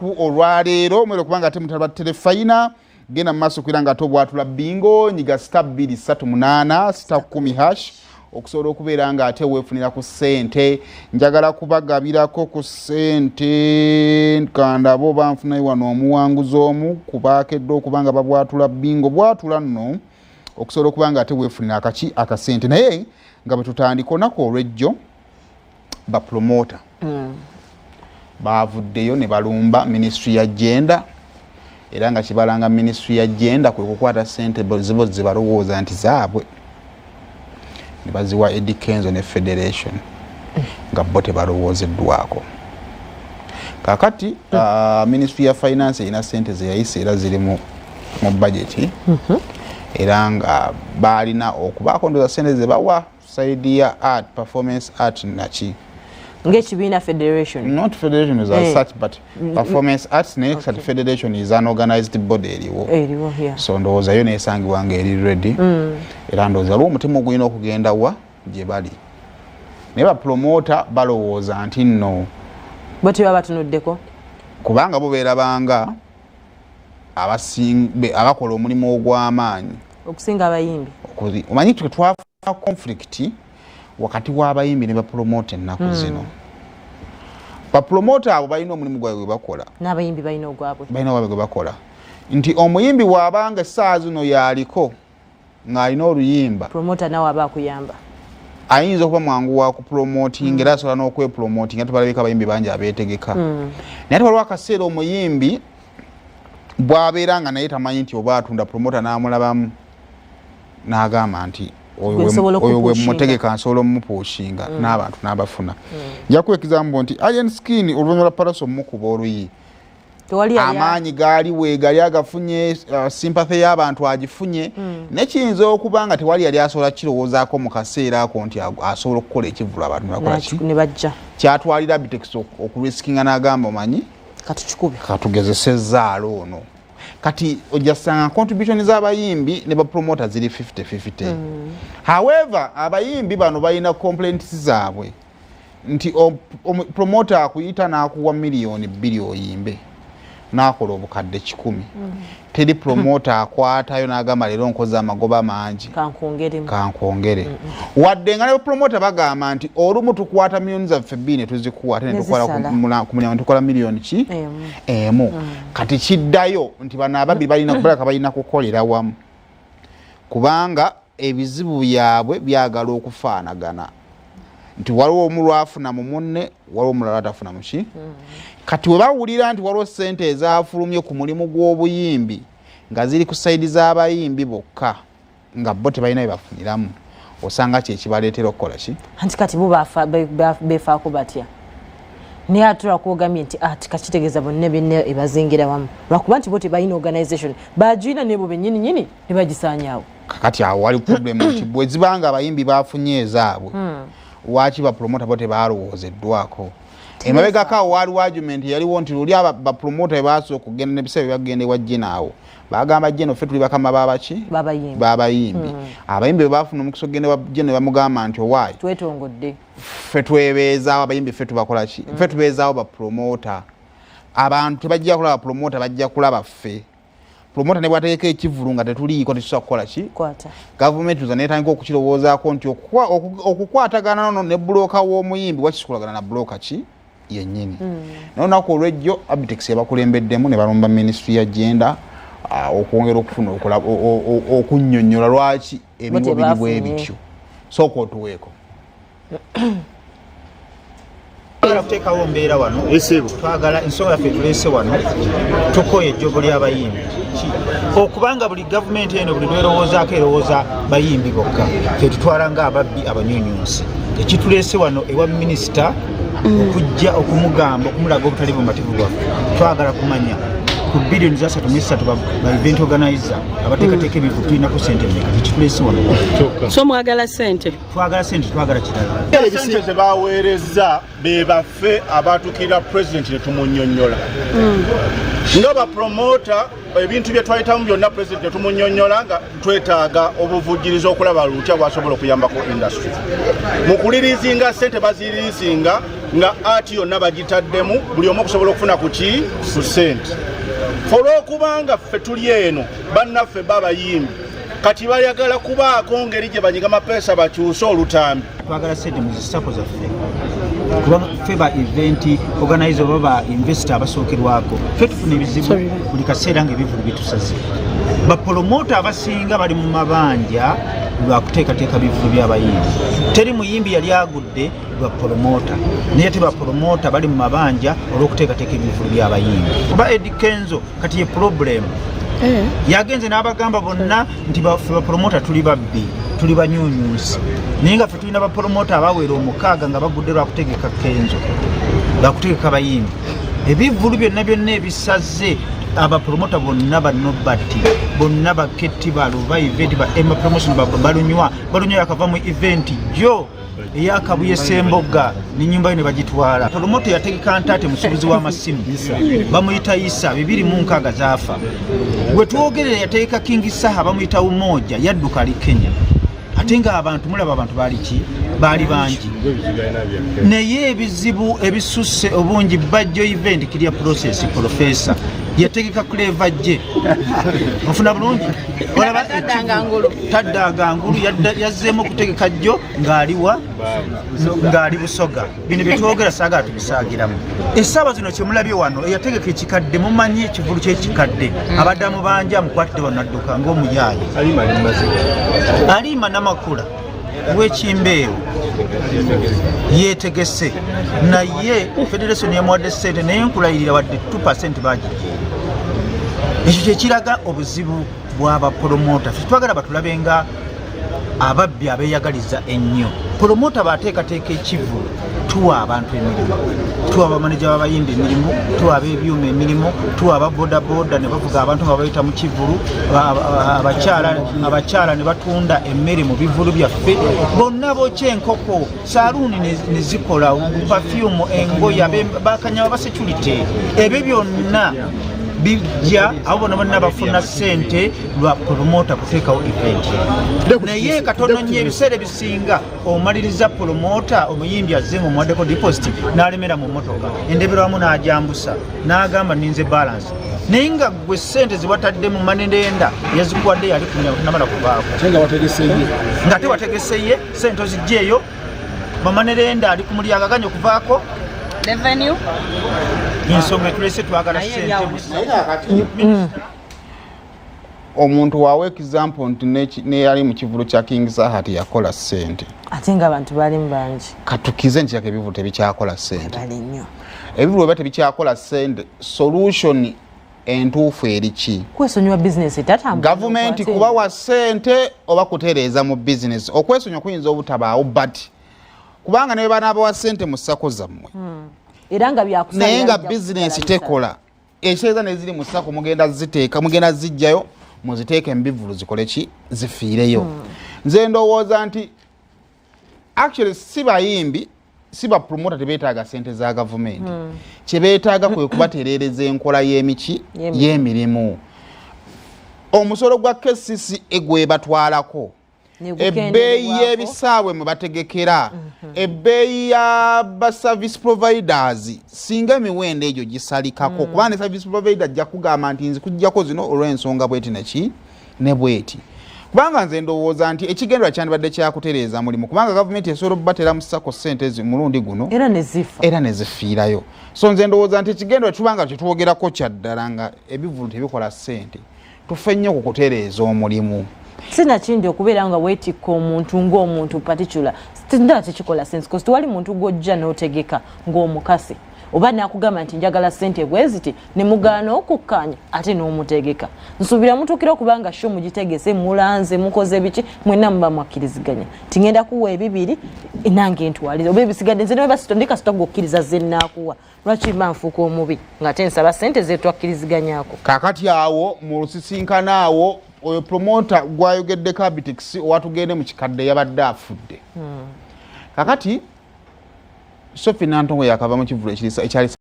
olunaku olwaleero mwere kubanga ate mutaba telefayina genda maaso kwira nga tobwatula bingo nyiga *238 *10# okusobola okubeera nga ate weefunira ku ssente. Njagala kubagabirako ku ssente kandabo banfunayo wano omuwanguzi omu kubaakedde okubanga babwatula bingo bwatula nno okusobola okuba nga ate weefunira akasente. Naye nga bwe tutandika olunaku olw'ejjo bapromota baavuddeyo ne balumba ministry ya gender era nga kibalanga ministry ya gender kwe kukwata ssente zibo zibalowooza nti zaabwe ne baziwa Eddie Kenzo ne Federation nga bo tebalowoozeddwako. Kakati ministry ya finance erina ssente ze yayise era ziri mu budget era nga balina okubaako ndoza ssente ze bawa side ya art performance art naki ng'ekibiina Federation. Not Federation is as such, but Performance Arts next at Federation is an organized body eriwo. Yeah. So ndowooza yo neesangibwa nga eri ready. Era ndowooza lwo omutima ogulina okugenda wa gye bali. Naye bapromota balowooza nti nno. Bo tebaba batunuddeko. Kubanga bo beerabanga abakola omulimu ogw'amaanyi. Okusinga abayimbi. Omanyi twafa conflict wakati w'abayimbi ne bapromota ennaku zino. Bapromota abo balina omulimu gwabwe bakola. N'abayimbi balina ogwabwe. Balina ogwabwe bakola. Nti omuyimbi w'abanga essaawa zino yaliko ng'alina oluyimba. Promota nawe aba akuyamba. Ayinza okuba mwangu wa kupromoting era asobola n'okwepromoting ate balabika abayimbi bangi abeetegeka. Naye ate waliwo akaseera omuyimbi bw'abeera nga naye tamanyi nti oba atunda promota n'amulabamu n'agamba nti oyo we mutegeka nsobola omupushinga n'abantu n'abafuna. Nja kuwekizamu nti Iron Skin oluvannyuma lwa Pallaso mukuba oluyi amaanyi gaaliwe gali agafunye sympathy y'abantu agifunye nekiyinza okuba nga tewali yali asobola kirowoozaako mu kaseera ako nti asobola okukola ekivulu abantu ne bajja kyatwalira Bitex okuriskinga n'agamba omanyi katugezesezzaalo ono. Kati ojasanga contribution z'abayimbi ne bapromota ziri 50-50. However abayimbi bano balina complaints zaabwe nti promoter akuyita n'akuwa miliyoni 2 oyimbe n'akola obukadde 10. Teri promoter akwatayo n'agamba leero nkoze amagoba mangi kankwongere. Wadde nga ne promoter bagamba nti olumu tukwata miliyoni zaffe 2 ne tuzikuwa ate ne tukola ku miliyoni tukola miliyoni ki emu. Kati kiddayo nti bano ababbi balina kukolera wamu kubanga ebizibu byabwe byagala okufaanagana nti waliwo omu lwafuna mu munne waliwo omulala atafuna muki. Kati we bawulira nti waliwo ssente ezaafulumye ku mulimu gw'obuyimbi nga ziri ku sayidi z'abayimbi bokka nga bo tebalina bye bafuniramu osanga kyekibaleetera okukola ki. Anti kati bo beefaako batya naye atula kwogambye nti tikakitegeeza bonna byonna ebazingira wamu lwakuba nti bo tebalina organization bagiina nebo bennyininyini ne bagisaanyaawo. Kakati awo wali problemu nti bwe zibanga abayimbi baafunye ezaabwe lwaki bapromota bo tebalowoozeddwako. Emabegako awo waliwo argument yaliwo nti luli bapromota bebasooka okugenda n'ebiseera byebagenda ewa Jena bagamba Jena ffe tuli bakama babaki babayimbi. Abayimbi bebafuna omukisa okugenda ewa Jena bamugamba nti owaayi twetongedde ffe twebeezaawo abayimbi ffe tubakola ki ffe tubeezaawo bapromota. Abantu tebajja kulaba promota bajja kulaba ffe. Promota ne bwateeka ekivulu nga tetuliiko tetusobola kukola ki. Gavumenti uza neetandika okukirowoozaako nti okukwatagana nono ne bulooka w'omuyimbi wakisikolagana na bulooka ki yennyini. N'olunaku olw'ejjo Abitex yabakulembeddemu ne balumba ministry ya gender okwongera okufuna okunnyonnyola lwaki ebintu biri bwe bityo. Sooka otuweeko. Tuteekawo mbeera wano twagala ensonga yaffe tuleese wano tukoye ejjogo ly'abayimbi okubanga buli gavumenti eno buli lwerowoozaako erowooza bayimbi bokka tetutwala nga ababbi abanyunyunsi. Ekituleese wano ewa minisita okujja okumugamba okumulaga obutali bumativu bwaffe twagala kumanya ku billioni za 3 ba event organizer abateekateeka ebintu tulinako ssente mmeka tekituleese wano. So mwagala ssente? Twagala ssente twagala kirala. Ssente ze baweereza be baffe abatukira president ne tumunnyonnyola. Nga bapromota ebintu bye twayitamu byonna pulezidenti tumunyonnyola nga twetaaga obuvujjirizi okulaba lutya bwasobola okuyambako industry mu kulirizinga ssente baziririzinga nga ati yonna bagitaddemu buli omu okusobola okufuna ku ssente olwokubanga ffe tuli eno bannaffe babayimbi kati bayagala kubaako ngeri gye banyiga mapeesa bakyuse olutambi twagala ssente mu zisako zaffe kuba ffe ba event organizer oba ba investor abasookerwako ffe tufuna ebizibu buli kaseera ng'ebivulu bitusaze bapromota abasinga bali mu mabanja lwakuteekateeka bivulu by'abayimbi teri muyimbi yali agudde lwa promota naye te bapromota bali mu mabanja olw'okuteekateeka ebivulu by'abayimbi kuba Eddie Kenzo kati ye problem yagenze n'abagamba bonna nti baffe bapromota tuli babbi tuli banyunyusi naye nga ffe tulina bapromota abawera 6 nga bagudde lwakutegeka Kenzo lwakutegeka bayimbi ebivulu byonna ebisaze abapromota bonna banobati bonna baketti baluba event ba Emma promotion balunywa yakava mu event jo eyakabuye Semboga ni nyumba yene bagitwala promoter yategeka ntate musubizi w'amasimu bamuyita Isa 206 zafa gwe tuogerera yategeka King Saha bamuyita Umoja yadduka ali Kenya atenga abantu mulaba abantu bali bangi naye ebizibu ebisusse obungi bajjo event kirya process professor yategeka Clever je ofuna bulungi olaba taddanga ngulu yazzeemu kutegeka jjo ngali Busoga bino byetwogera saga tubisagiramu essaawa zino kyemulabye wano eyategeka ekikadde mumanyi ekivulu ky'ekikadde abaddamu banja mukwatidde banadduka ng'omuyaayi alima namakula w'ekimbeewo yeetegese naye federation yamuwadde ssente naye nkulayirira wadde 2% bagigiye ekyo kyekiraga obuzibu bw'abapromota twagala batulabenga ababbi abeeyagaliza ennyo promota baateekateeka ekivulu tuwa abantu emirimu tuwa abamaneja b'abayimbi emirimu tuwa ab'ebyuma emirimu tuwa ababodaboda ne bavuga abantu nga bayita mu kivulu abakyala ne batunda emmere mu bivulu byaffe bonna bokya enkoko saaluuni ne zikola pafyumu engoya bakanyama basecurity ebyo byonna bijja abo bonna bafuna ssente lwa promota kuteekawo event naye katono nnyo ebiseera ebisinga omaliriza promota omuyimbi azze mu mwaddeko deposit n'alemera mu mmotoka endeberwamu n'ajambusa n'agamba ninze balance naye nga gwe ssente ziwatadde mu manendenda yazikuwadde yali kunamala kubaako nga tewategeseye ssente ozijjeeyo bamanerenda ali ku mulyango aganya okuvaako revenue ensonga tulese twagala ssente omuntu waawe example nti neyali mu kivulu kya King Saha yakola ssente ate nga abantu bali bangi katukize nti ebivulu tebikyakola ssente bali nnyo ebivulu bya tebikyakola ssente solution entuufu eriki kwesonyiwa business etatambula gavumenti kubawa ssente oba kutereeza mu business okwesonyiwa kuyinza obutabaawo but kubanga ne banabawa ssente mu ssako zammwe era nga byakusala naye nga bizinesi tekola ekyeeza neziri mu ssako mugenda ziteeka mugenda zijjayo muziteeke embivulu zikole ki zifiireyo nze ndowooza nti actually si bayimbi si bapromota tebeetaaga ssente za gavumenti kyebeetaaga kwe kubatereereza enkola y'emirimu omusolo gwa KCCA egwe batwalako ebbeeyi y'ebisaawe mwe bategekera ebbeeyi ya service providers singa emiwendo egyo gisalikako kuba ne service provider ajja kugamba nti nzi kujjako zino olw'ensonga bweti neki ne bweti kubanga nze ndowooza nti ekigendera kyandibadde kyakutereeza mulimu kubanga gavumenti esobola okubatera mu ssako ssente ezi mulundi guno era ne zifiirayo so nze ndowooza nti ekigendera tubanga kyetwogerako kyaddala nga ebivulu tebikola ssente tufe nnyo ku kutereeza omulimu sina kindi okubeera nga weetikka omuntu ng'omuntu particular ndala tekikola sense because tewali muntu gw'ojja n'otegeka ng'omukasi oba nakugamba nti njagala ssente bweziti ne mugaana okukkaanya ate n'omutegeka nsuubira mutuukira okubanga sho mugitegese mulanze mukoze biki mwenna muba mwakkiriziganya tingenda kuwa ebibiri nange ntwaliza oba ebisigadde nze nebasitondeka sitagwa okkiriza ze naakuwa lwaki mba nfuuka omubi ng'ate nsaba ssente ze twakkiriziganyaako kaakati awo mu lusisinkana awo oyo promota gwayogedde Kabitix owatugende mu kikadde yabadde afudde kakati Sophie Nantongo yakava mu kivulu ekyali